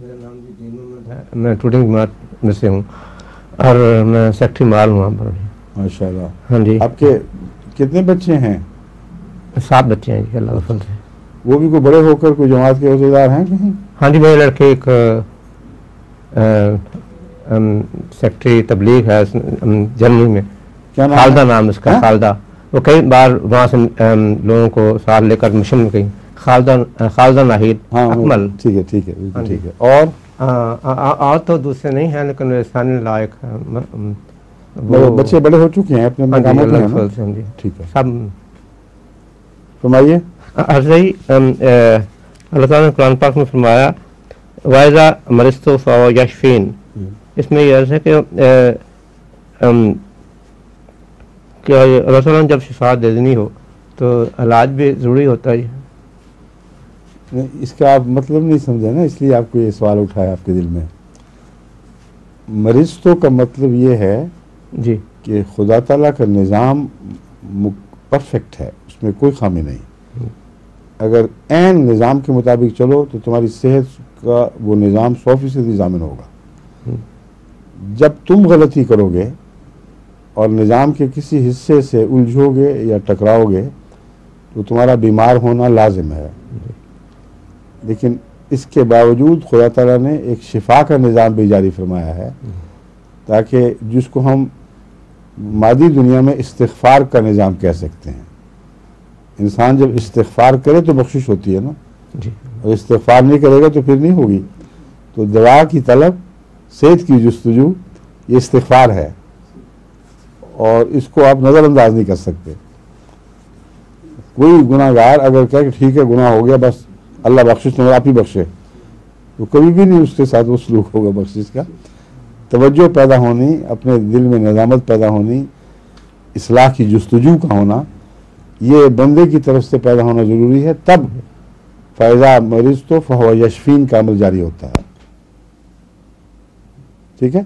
मेरा नाम जी दीन मोहम्मद है, मैं टूटिंग जमात में से हूँ और मैं सेक्रेटरी माल हूँ वहाँ पर। माशाल्लाह। हाँ जी। आपके कितने बच्चे हैं? 7 बच्चे हैं जी, अल्लाह के फजल से। वो भी कोई बड़े होकर कोई जमात के औहदेदार हैं कहीं? हाँ जी, मेरे लड़के एक सेक्रेटरी तबलीग है जर्मनी में, क्या नाम खालदा है? नाम इसका, हाँ? खालदा। वो कई बार वहाँ से लोगों को साथ लेकर मिशन में गई। खालदा नाहिद अकमल। ठीक है, ठीक है, हाँ बिल्कुल जी। ठीक है। और तो दूसरे नहीं हैं, लेकिन वे स्थानीय लायक हैं। मतलब बच्चे बड़े हो चुके हैं अपने हाँ जी, मकामों पे अल्लाह हैं के ना? फजल से। हाँ जी, ठीक है, सब फरमाइए। अर्ज़ई अल्लाह ताला ने कुरान पाक में फरमाया वाइज़ा मरिस्तु फ़हुव यशफ़ीन। इसमें यह अर्ज़ है कि अल्लाह ताला ने जब शिफा दे देनी हो तो इलाज भी ज़रूरी होता है। नहीं, इसका आप मतलब नहीं समझे ना, इसलिए आपको ये सवाल उठाया आपके दिल में। मरिस्तों का मतलब ये है जी कि खुदा ताला का निज़ाम परफेक्ट है, उसमें कोई खामी नहीं। अगर ऐन निज़ाम के मुताबिक चलो तो तुम्हारी सेहत का वो निज़ाम 100% ज़ामिन होगा। जब तुम गलती करोगे और निज़ाम के किसी हिस्से से उलझोगे या टकराओगे तो तुम्हारा बीमार होना लाजिम है। लेकिन इसके बावजूद खुदा ताला ने एक शिफा का निज़ाम भी जारी फरमाया है, ताकि जिसको हम मादी दुनिया में इस्तिग़फ़ार का निज़ाम कह सकते हैं। इंसान जब इस्तिग़फ़ार करे तो बख्शिश होती है ना, और इस्तिग़फ़ार नहीं करेगा तो फिर नहीं होगी। तो दवा की तलब, सेहत की जुस्तजू, ये इस्तिग़फ़ार है और इसको आप नज़रअंदाज नहीं कर सकते। कोई गुनाहगार अगर कहे कि ठीक है गुनाह हो गया बस अल्लाह बख्शिश तुम्हें आप ही बख्शे, तो कभी भी नहीं उसके साथ वो सलूक होगा बख्शिश का। तवज्जो पैदा होनी, अपने दिल में निज़ामत पैदा होनी, इस्लाह की जुस्तजू का होना, ये बंदे की तरफ से पैदा होना ज़रूरी है। तब फ़ैज़ा मरिज़ तो फ़हुव यशफ़ीन का अमल जारी होता है। ठीक है।